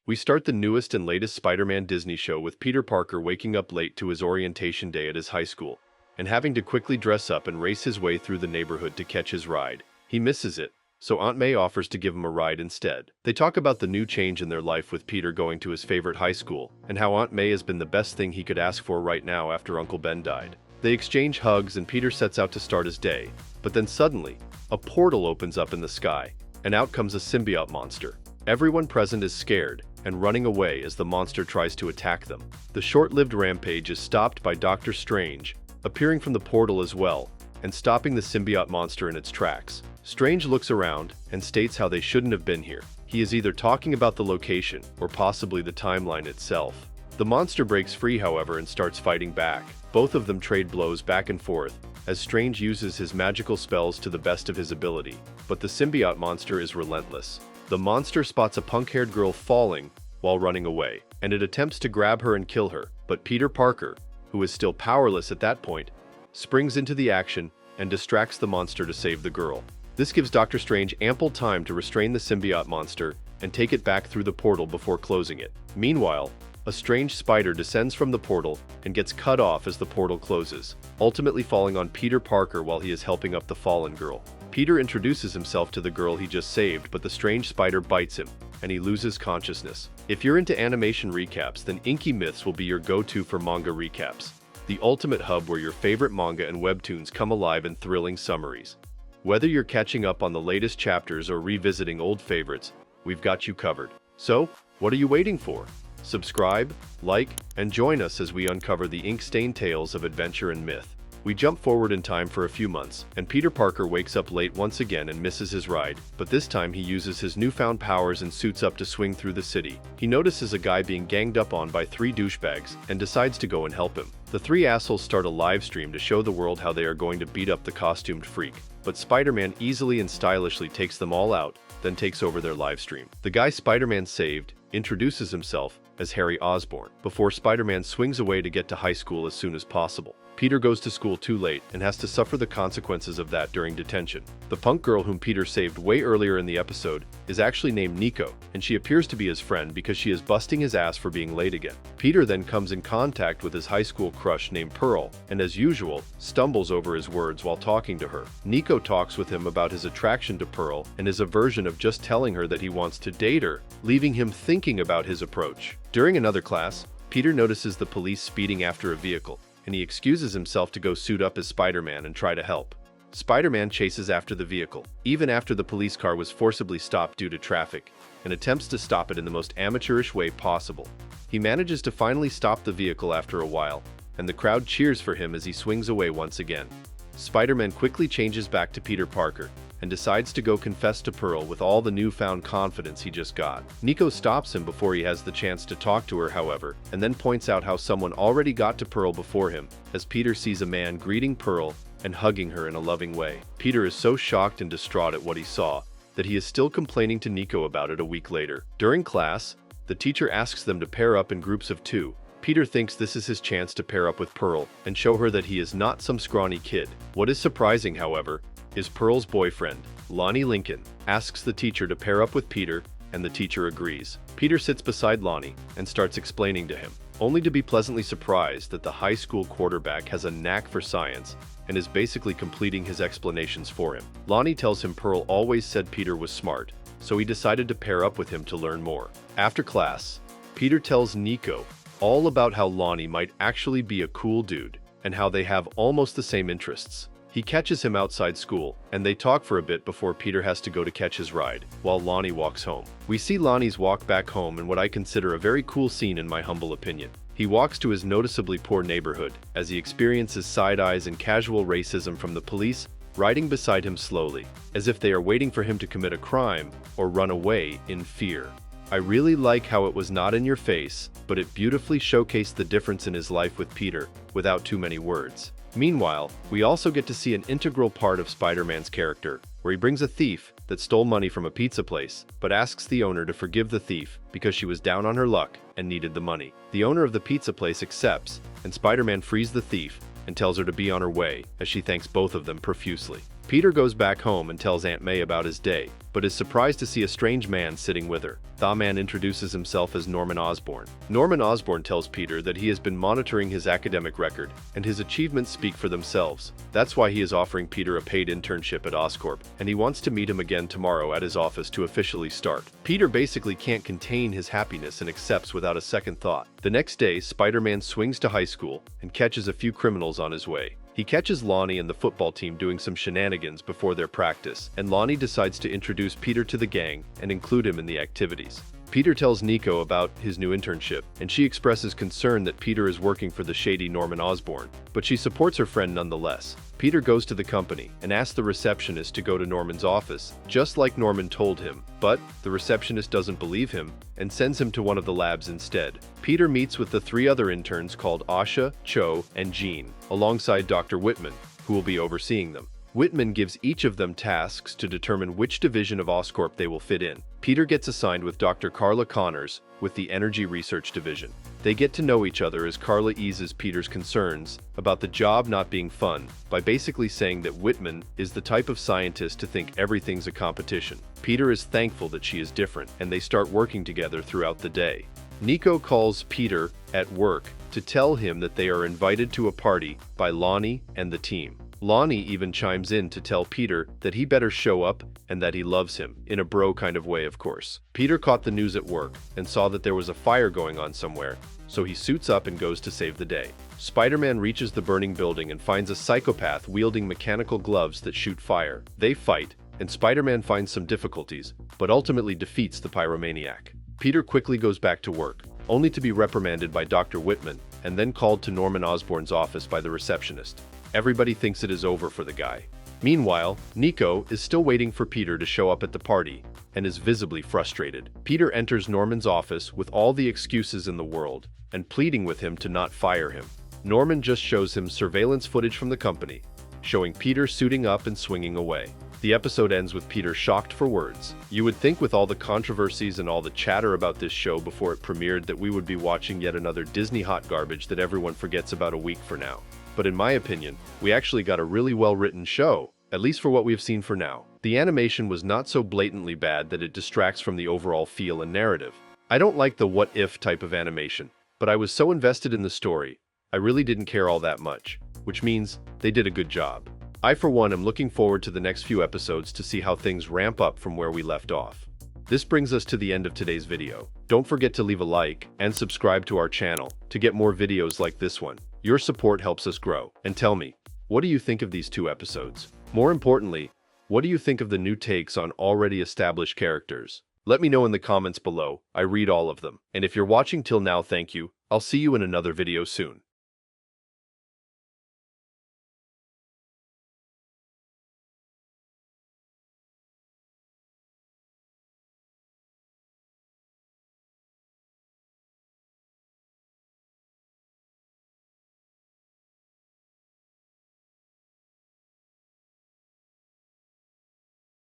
We start the newest and latest Spider-Man Disney show with Peter Parker waking up late to his orientation day at his high school, and having to quickly dress up and race his way through the neighborhood to catch his ride. He misses it, so Aunt May offers to give him a ride instead. They talk about the new change in their life with Peter going to his favorite high school, and how Aunt May has been the best thing he could ask for right now after Uncle Ben died. They exchange hugs and Peter sets out to start his day, but then suddenly, a portal opens up in the sky, and out comes a symbiote monster. Everyone present is scared and running away as the monster tries to attack them. The short-lived rampage is stopped by Doctor Strange, appearing from the portal as well, and stopping the symbiote monster in its tracks. Strange looks around and states how they shouldn't have been here. He is either talking about the location or possibly the timeline itself. The monster breaks free, however, and starts fighting back. Both of them trade blows back and forth, as Strange uses his magical spells to the best of his ability. But the symbiote monster is relentless. The monster spots a punk-haired girl falling while running away, and it attempts to grab her and kill her. But Peter Parker, who is still powerless at that point, springs into the action and distracts the monster to save the girl. This gives Doctor Strange ample time to restrain the symbiote monster and take it back through the portal before closing it. Meanwhile, a strange spider descends from the portal and gets cut off as the portal closes, ultimately falling on Peter Parker while he is helping up the fallen girl. Peter introduces himself to the girl he just saved, but the strange spider bites him, and he loses consciousness. If you're into animation recaps, then Inky Myths will be your go-to for manga recaps, the ultimate hub where your favorite manga and webtoons come alive in thrilling summaries. Whether you're catching up on the latest chapters or revisiting old favorites, we've got you covered. So, what are you waiting for? Subscribe, like, and join us as we uncover the ink-stained tales of adventure and myth. We jump forward in time for a few months, and Peter Parker wakes up late once again and misses his ride, but this time he uses his newfound powers and suits up to swing through the city. He notices a guy being ganged up on by 3 douchebags and decides to go and help him. The 3 assholes start a live stream to show the world how they are going to beat up the costumed freak, but Spider-Man easily and stylishly takes them all out, then takes over their live stream. The guy Spider-Man saved introduces himself as Harry Osborn, before Spider-Man swings away to get to high school as soon as possible. Peter goes to school too late and has to suffer the consequences of that during detention. The punk girl whom Peter saved way earlier in the episode is actually named Nico, and she appears to be his friend because she is busting his ass for being late again. Peter then comes in contact with his high school crush named Pearl, and as usual, stumbles over his words while talking to her. Nico talks with him about his attraction to Pearl and his aversion of just telling her that he wants to date her, leaving him thinking about his approach. During another class, Peter notices the police speeding after a vehicle, and he excuses himself to go suit up as Spider-Man and try to help. Spider-Man chases after the vehicle, even after the police car was forcibly stopped due to traffic, and attempts to stop it in the most amateurish way possible. He manages to finally stop the vehicle after a while, and the crowd cheers for him as he swings away once again. Spider-Man quickly changes back to Peter Parker, and decides to go confess to Pearl with all the newfound confidence he just got. Nico stops him before he has the chance to talk to her, however, and then points out how someone already got to Pearl before him, as Peter sees a man greeting Pearl and hugging her in a loving way. Peter is so shocked and distraught at what he saw that he is still complaining to Nico about it a week later. During class, the teacher asks them to pair up in groups of 2. Peter thinks this is his chance to pair up with Pearl and show her that he is not some scrawny kid. What is surprising, however, is Pearl's boyfriend, Lonnie Lincoln, asks the teacher to pair up with Peter, and the teacher agrees. Peter sits beside Lonnie and starts explaining to him, only to be pleasantly surprised that the high school quarterback has a knack for science and is basically completing his explanations for him. Lonnie tells him Pearl always said Peter was smart, so he decided to pair up with him to learn more. After class, Peter tells Nico all about how Lonnie might actually be a cool dude and how they have almost the same interests. He catches him outside school, and they talk for a bit before Peter has to go to catch his ride, while Lonnie walks home. We see Lonnie's walk back home in what I consider a very cool scene in my humble opinion. He walks to his noticeably poor neighborhood, as he experiences side eyes and casual racism from the police, riding beside him slowly, as if they are waiting for him to commit a crime or run away in fear. I really like how it was not in your face, but it beautifully showcased the difference in his life with Peter, without too many words. Meanwhile, we also get to see an integral part of Spider-Man's character, where he brings a thief that stole money from a pizza place, but asks the owner to forgive the thief because she was down on her luck and needed the money. The owner of the pizza place accepts, and Spider-Man frees the thief and tells her to be on her way, as she thanks both of them profusely. Peter goes back home and tells Aunt May about his day, but is surprised to see a strange man sitting with her. The man introduces himself as Norman Osborn. Norman Osborn tells Peter that he has been monitoring his academic record, and his achievements speak for themselves. That's why he is offering Peter a paid internship at Oscorp, and he wants to meet him again tomorrow at his office to officially start. Peter basically can't contain his happiness and accepts without a second thought. The next day, Spider-Man swings to high school and catches a few criminals on his way. He catches Lonnie and the football team doing some shenanigans before their practice, and Lonnie decides to introduce Peter to the gang and include him in the activities. Peter tells Nico about his new internship, and she expresses concern that Peter is working for the shady Norman Osborn, but she supports her friend nonetheless. Peter goes to the company and asks the receptionist to go to Norman's office, just like Norman told him, but the receptionist doesn't believe him and sends him to one of the labs instead. Peter meets with the 3 other interns called Asha, Cho, and Jean, alongside Dr. Whitman, who will be overseeing them. Whitman gives each of them tasks to determine which division of Oscorp they will fit in. Peter gets assigned with Dr. Carla Connors with the Energy Research Division. They get to know each other as Carla eases Peter's concerns about the job not being fun by basically saying that Whitman is the type of scientist to think everything's a competition. Peter is thankful that she is different, and they start working together throughout the day. Nico calls Peter at work to tell him that they are invited to a party by Lonnie and the team. Lonnie even chimes in to tell Peter that he better show up and that he loves him, in a bro kind of way, of course. Peter caught the news at work and saw that there was a fire going on somewhere, so he suits up and goes to save the day. Spider-Man reaches the burning building and finds a psychopath wielding mechanical gloves that shoot fire. They fight, and Spider-Man finds some difficulties, but ultimately defeats the pyromaniac. Peter quickly goes back to work, only to be reprimanded by Dr. Whitman and then called to Norman Osborn's office by the receptionist. Everybody thinks it is over for the guy. Meanwhile, Nico is still waiting for Peter to show up at the party and is visibly frustrated. Peter enters Norman's office with all the excuses in the world and pleading with him to not fire him. Norman just shows him surveillance footage from the company, showing Peter suiting up and swinging away. The episode ends with Peter shocked for words. You would think with all the controversies and all the chatter about this show before it premiered that we would be watching yet another Disney hot garbage that everyone forgets about a week from now. But in my opinion, we actually got a really well-written show, at least for what we have seen for now. The animation was not so blatantly bad that it distracts from the overall feel and narrative. I don't like the what-if type of animation, but I was so invested in the story, I really didn't care all that much, which means they did a good job. I, for one, am looking forward to the next few episodes to see how things ramp up from where we left off. This brings us to the end of today's video. Don't forget to leave a like and subscribe to our channel to get more videos like this one. Your support helps us grow. And tell me, what do you think of these 2 episodes? More importantly, what do you think of the new takes on already established characters? Let me know in the comments below. I read all of them. And if you're watching till now, thank you. I'll see you in another video soon.